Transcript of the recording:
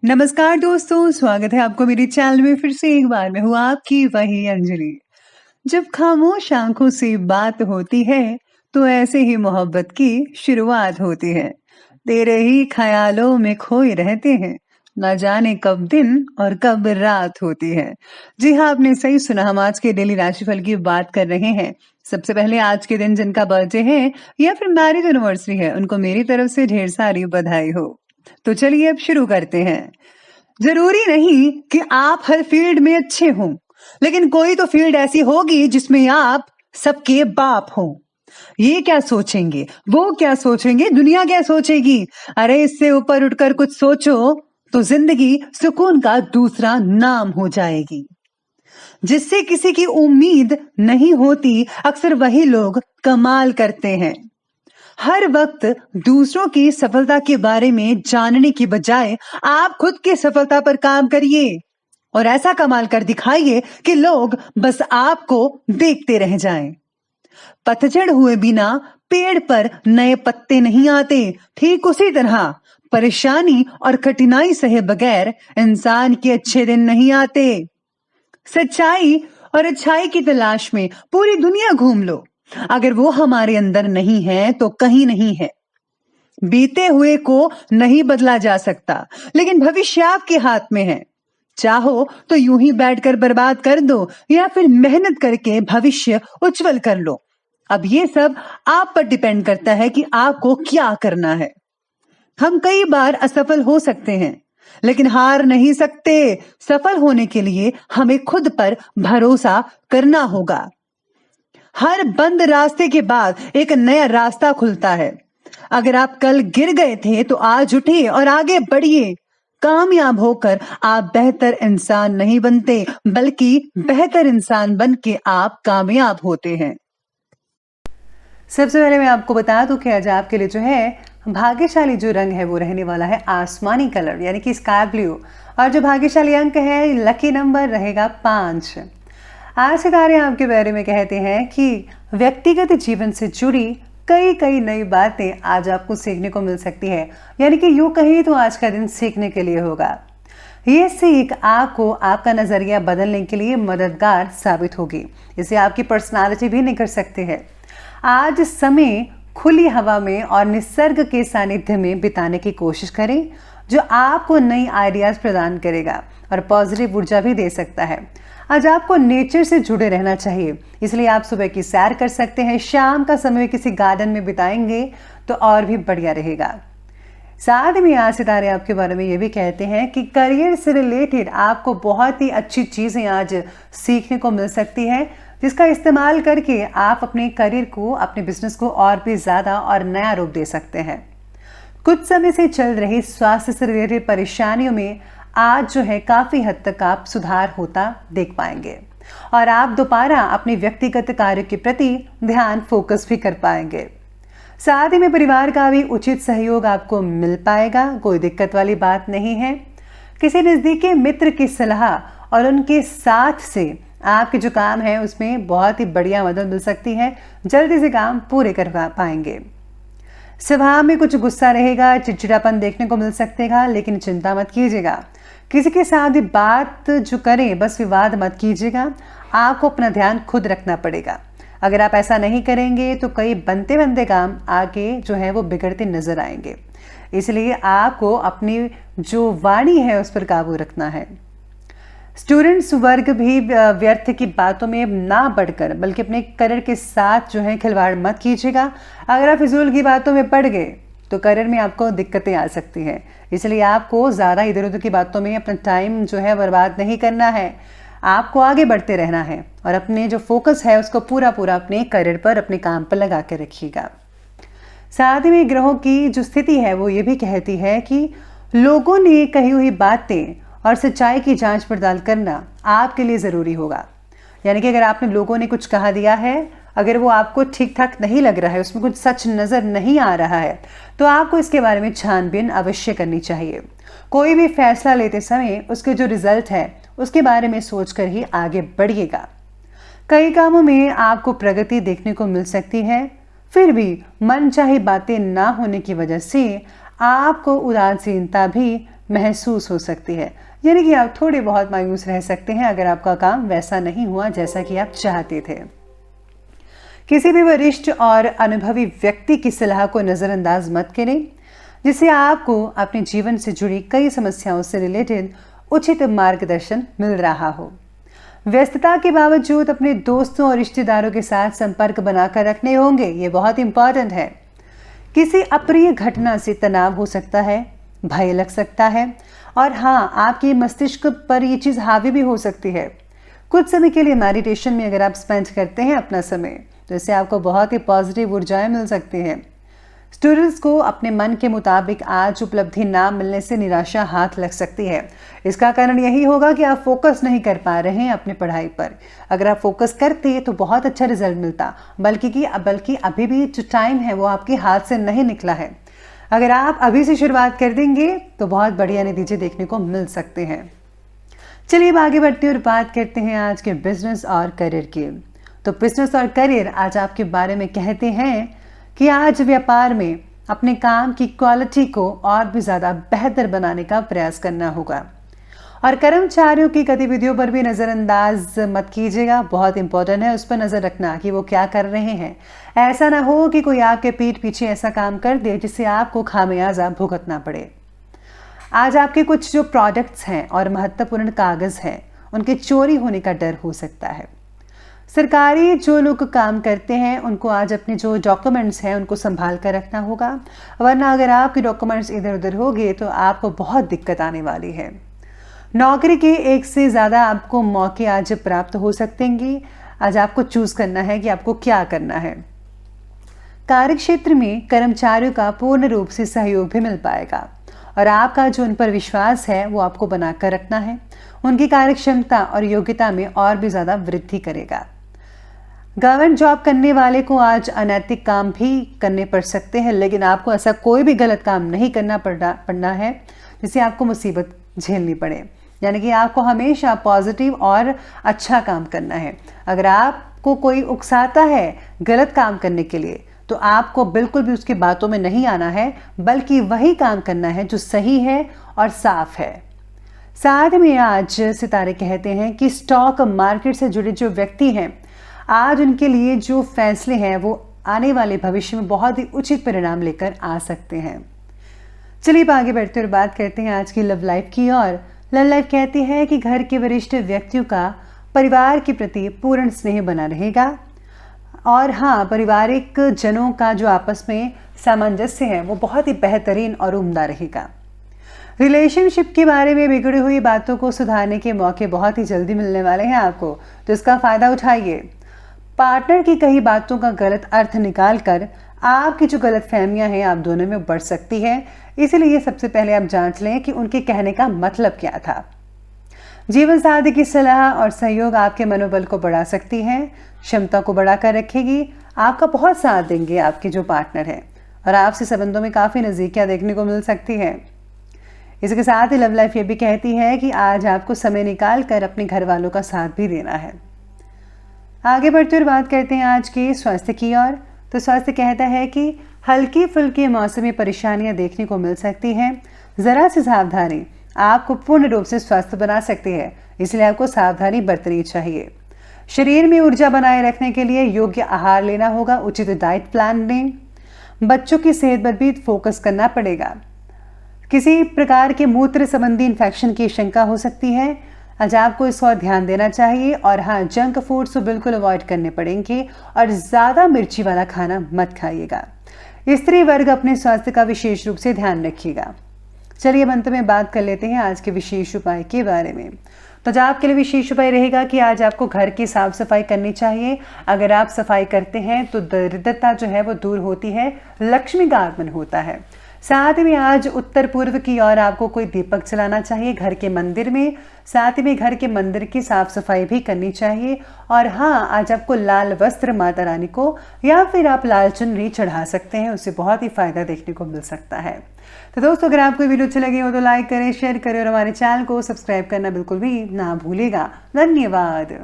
नमस्कार दोस्तों, स्वागत है आपको मेरे चैनल में फिर से एक बार। मैं हूँ आपकी वही अंजलि। जब खामोश आंखों से बात होती है तो ऐसे ही मोहब्बत की शुरुआत होती है। तेरे ही ख्यालों में खोए रहते हैं, ना जाने कब दिन और कब रात होती है। जी हाँ, आपने सही सुना। हम आज के डेली राशिफल की बात कर रहे हैं। सबसे पहले आज के दिन जिनका बर्थडे है या फिर मैरिज एनिवर्सरी है, उनको मेरी तरफ से ढेर सारी बधाई हो। तो चलिए अब शुरू करते हैं। जरूरी नहीं कि आप हर फील्ड में अच्छे हों, लेकिन कोई तो फील्ड ऐसी होगी जिसमें आप सबके बाप हो। ये क्या सोचेंगे, वो क्या सोचेंगे, दुनिया क्या सोचेगी? अरे इससे ऊपर उठकर कुछ सोचो तो जिंदगी सुकून का दूसरा नाम हो जाएगी। जिससे किसी की उम्मीद नहीं होती, अक्सर वही लोग कमाल करते हैं। हर वक्त दूसरों की सफलता के बारे में जानने की बजाय आप खुद की सफलता पर काम करिए और ऐसा कमाल कर दिखाइए कि लोग बस आपको देखते रह जाएं। पतझड़ हुए बिना पेड़ पर नए पत्ते नहीं आते। ठीक उसी तरह परेशानी और कठिनाई सहे बगैर इंसान के अच्छे दिन नहीं आते। सच्चाई और अच्छाई की तलाश में पूरी दुनिया घूम लो, अगर वो हमारे अंदर नहीं है तो कहीं नहीं है। बीते हुए को नहीं बदला जा सकता, लेकिन भविष्य आपके हाथ में है। चाहो तो यूं ही बैठकर बर्बाद कर दो या फिर मेहनत करके भविष्य उज्जवल कर लो। अब ये सब आप पर डिपेंड करता है कि आपको क्या करना है। हम कई बार असफल हो सकते हैं, लेकिन हार नहीं सकते। सफल होने के लिए हमें खुद पर भरोसा करना होगा। हर बंद रास्ते के बाद एक नया रास्ता खुलता है। अगर आप कल गिर गए थे तो आज उठिए और आगे बढ़िए। कामयाब होकर आप बेहतर इंसान नहीं बनते, बल्कि बेहतर इंसान बन के आप कामयाब होते हैं। सबसे पहले मैं आपको बता दूं कि आज आपके लिए जो है भाग्यशाली जो रंग है वो रहने वाला है आसमानी कलर, यानी कि स्काई ब्लू। और जो भाग्यशाली अंक है, लकी नंबर रहेगा 5। आज सितारे आपके बारे में कहते हैं कि व्यक्तिगत जीवन से जुड़ी कई नई बातें आज आपको सीखने को मिल सकती है। यानी कि यूं कहीं तो आज का दिन सीखने के लिए होगा। ये सीख आपको आपका नजरिया बदलने के लिए मददगार साबित होगी। इसे आपकी पर्सनालिटी भी निखर सकती है। आज समय खुली हवा में और निसर्ग के सानिध्य में बिताने की कोशिश करें, जो आपको नई आइडियाज प्रदान करेगा और पॉजिटिव ऊर्जा भी दे सकता है। आज आपको नेचर से जुड़े रहना चाहिए, इसलिए आप सुबह की सैर कर सकते हैं। शाम का समय किसी गार्डन में बिताएंगे तो और भी बढ़िया रहेगा। साथ में आज सितारे आपके बारे में ये भी कहते हैं कि करियर से रिलेटेड आपको बहुत ही अच्छी चीज़ें आज सीखने को मिल सकती है, जिसका इस्तेमाल करके आप अपने करियर को, अपने बिजनेस को और भी ज़्यादा और नया रूप दे सकते हैं। कुछ समय से चल रही स्वास्थ्य से रिलेटेड परेशानियों में आज जो है काफ़ी हद तक आप सुधार होता देख पाएंगे और आप दोबारा अपने व्यक्तिगत कार्य के प्रति ध्यान फोकस भी कर पाएंगे। साथ ही में परिवार का भी उचित सहयोग आपको मिल पाएगा, कोई दिक्कत वाली बात नहीं है। किसी नज़दीकी मित्र की सलाह और उनके साथ से आपके जो काम है उसमें बहुत ही बढ़िया मदद मिल सकती है। जल्दी से काम पूरे कर पाएंगे। स्वभाव में कुछ गुस्सा रहेगा, चिड़चिड़ापन देखने को मिल सकेगा, लेकिन चिंता मत कीजिएगा। किसी के साथ भी बात जो करें बस विवाद मत कीजिएगा। आपको अपना ध्यान खुद रखना पड़ेगा। अगर आप ऐसा नहीं करेंगे तो कई बनते बनते काम आगे जो है वो बिगड़ते नजर आएंगे। इसलिए आपको अपनी जो वाणी है उस पर काबू रखना है। स्टूडेंट्स वर्ग भी व्यर्थ की बातों में ना बढ़कर बल्कि अपने करियर के साथ जो है खिलवाड़ मत कीजिएगा। अगर आप फिजूल की बातों में पड़ गए तो करियर में आपको दिक्कतें आ सकती हैं। इसलिए आपको ज़्यादा इधर उधर की बातों में अपना टाइम जो है बर्बाद नहीं करना है। आपको आगे बढ़ते रहना है और अपने जो फोकस है उसको पूरा अपने करियर पर, अपने काम पर लगा के रखिएगा। साथ ही में ग्रहों की जो स्थिति है वो ये भी कहती है कि लोगों ने कही हुई बातें और सच्चाई की जांच पड़ताल करना आपके लिए ज़रूरी होगा। यानी कि अगर आपने लोगों ने कुछ कहा दिया है, अगर वो आपको ठीक ठाक नहीं लग रहा है, उसमें कुछ सच नज़र नहीं आ रहा है, तो आपको इसके बारे में छानबीन अवश्य करनी चाहिए। कोई भी फैसला लेते समय उसके जो रिजल्ट है उसके बारे में सोचकर ही आगे बढ़िएगा। कई कामों में आपको प्रगति देखने को मिल सकती है, फिर भी मनचाही बातें ना होने की वजह से आपको उदासीनता भी महसूस हो सकती है, यानी कि आप थोड़े बहुत मायूस रह सकते हैं अगर आपका काम वैसा नहीं हुआ जैसा कि आप चाहते थे। किसी भी वरिष्ठ और अनुभवी व्यक्ति की सलाह को नज़रअंदाज मत करें, जिससे आपको अपने जीवन से जुड़ी कई समस्याओं से रिलेटेड उचित मार्गदर्शन मिल रहा हो। व्यस्तता के बावजूद अपने दोस्तों और रिश्तेदारों के साथ संपर्क बनाकर रखने होंगे, ये बहुत इंपॉर्टेंट है। किसी अप्रिय घटना से तनाव हो सकता है, भय लग सकता है, और हाँ, आपके मस्तिष्क पर ये चीज़ हावी भी हो सकती है। कुछ समय के लिए मेडिटेशन में अगर आप स्पेंड करते हैं अपना समय, तो इससे आपको बहुत ही पॉजिटिव ऊर्जाएं मिल सकती हैं। स्टूडेंट्स को अपने मन के मुताबिक आज उपलब्धि ना मिलने से निराशा हाथ लग सकती है। इसका कारण यही होगा कि आप फोकस नहीं कर पा रहे हैं अपनी पढ़ाई पर। अगर आप फोकस करते तो बहुत अच्छा रिजल्ट मिलता, बल्कि अभी भी जो टाइम है वो आपके हाथ से नहीं निकला है। अगर आप अभी से शुरुआत कर देंगे तो बहुत बढ़िया नतीजे देखने को मिल सकते हैं। चलिए अब आगे बढ़ते हैं और बात करते हैं आज के बिजनेस और करियर की। तो बिजनेस और करियर आज आपके बारे में कहते हैं कि आज व्यापार में अपने काम की क्वालिटी को और भी ज़्यादा बेहतर बनाने का प्रयास करना होगा, और कर्मचारियों की गतिविधियों पर भी नज़रअंदाज मत कीजिएगा। बहुत इंपॉर्टेंट है उस पर नज़र रखना कि वो क्या कर रहे हैं। ऐसा ना हो कि कोई आपके पीठ पीछे ऐसा काम कर दे जिससे आपको खामियाजा भुगतना पड़े। आज आपके कुछ जो प्रोडक्ट्स हैं और महत्वपूर्ण कागज़ हैं, उनके चोरी होने का डर हो सकता है। सरकारी जो लोग काम करते हैं उनको आज अपने जो डॉक्यूमेंट्स हैं उनको संभाल कर रखना होगा, वरना अगर आपके डॉक्यूमेंट्स इधर उधर हो गए तो आपको बहुत दिक्कत आने वाली है। नौकरी के एक से ज़्यादा आपको मौके आज प्राप्त हो सकते हैं। आज आपको चूज़ करना है कि आपको क्या करना है। कार्यक्षेत्र में कर्मचारियों का पूर्ण रूप से सहयोग भी मिल पाएगा, और आपका जो उन पर विश्वास है वो आपको बनाकर रखना है। उनकी कार्यक्षमता और योग्यता में और भी ज़्यादा वृद्धि करेगा। गवर्नमेंट जॉब करने वाले को आज अनैतिक काम भी करने पड़ सकते हैं, लेकिन आपको ऐसा कोई भी गलत काम नहीं करना पड़ना है जिससे आपको मुसीबत झेलनी पड़े। यानी कि आपको हमेशा पॉजिटिव और अच्छा काम करना है। अगर आपको कोई उकसाता है गलत काम करने के लिए, तो आपको बिल्कुल भी उसकी बातों में नहीं आना है, बल्कि वही काम करना है जो सही है और साफ है। साथ में आज सितारे कहते हैं कि स्टॉक मार्केट से जुड़े जो व्यक्ति हैं, आज उनके लिए जो फैसले हैं वो आने वाले भविष्य में बहुत ही उचित परिणाम लेकर आ सकते हैं। चलिए आगे बढ़ते और बात करते हैं आज की लव लाइफ की। और लव लाइफ कहती है कि घर के वरिष्ठ व्यक्तियों का परिवार के प्रति पूर्ण स्नेह बना रहेगा, और हाँ, पारिवारिक जनों का जो आपस में सामंजस्य है वो बहुत ही बेहतरीन और उम्दा रहेगा। रिलेशनशिप के बारे में बिगड़ी हुई बातों को सुधारने के मौके बहुत ही जल्दी मिलने वाले हैं आपको, तो इसका फ़ायदा उठाइए। पार्टनर की कई बातों का गलत अर्थ निकाल कर आपकी जो गलत फहमियाँ हैं आप दोनों में बढ़ सकती है, इसीलिए सबसे पहले आप जांच लें कि उनके कहने का मतलब क्या था। जीवन साथी की सलाह और सहयोग आपके मनोबल को बढ़ा सकती है, क्षमता को बढ़ाकर रखेगी। आपका बहुत साथ देंगे आपके जो पार्टनर हैं, और आपसे संबंधों में काफ़ी नज़दीकियाँ देखने को मिल सकती है। इसके साथ ही लव लाइफ ये भी कहती है कि आज आपको समय निकाल कर अपने घर वालों का साथ भी देना है। आगे बढ़ते हुए बात करते हैं आज के स्वास्थ्य की ओर। तो स्वास्थ्य कहता है कि हल्की फुल्की मौसमी परेशानियां देखने को मिल सकती हैं। ज़रा सी सावधानी आपको पूर्ण रूप से स्वस्थ बना सकती है, इसलिए आपको सावधानी बरतनी चाहिए। शरीर में ऊर्जा बनाए रखने के लिए योग्य आहार लेना होगा, उचित डाइट प्लान लें। बच्चों की सेहत पर भी फोकस करना पड़ेगा। किसी प्रकार के मूत्र संबंधी इन्फेक्शन की शंका हो सकती है, आज आपको इस और ध्यान देना चाहिए। और हाँ, जंक फूड्स तो बिल्कुल अवॉइड करने पड़ेंगे, और ज़्यादा मिर्ची वाला खाना मत खाइएगा। स्त्री वर्ग अपने स्वास्थ्य का विशेष रूप से ध्यान रखिएगा। चलिए अंत में बात कर लेते हैं आज के विशेष उपाय के बारे में। तो आज आपके लिए विशेष उपाय रहेगा कि आज आपको घर की साफ सफाई करनी चाहिए। अगर आप सफाई करते हैं तो दरिद्रता जो है वो दूर होती है, लक्ष्मी का आगमन होता है। साथ में आज उत्तर पूर्व की ओर आपको कोई दीपक जलाना चाहिए घर के मंदिर में। साथ में घर के मंदिर की साफ सफाई भी करनी चाहिए। और हाँ, आज आपको लाल वस्त्र माता रानी को या फिर आप लाल चुनरी चढ़ा सकते हैं, उससे बहुत ही फायदा देखने को मिल सकता है। तो दोस्तों, अगर आपको वीडियो अच्छी लगी हो तो लाइक करें, शेयर करें और हमारे चैनल को सब्सक्राइब करना बिल्कुल भी ना भूलिएगा। धन्यवाद।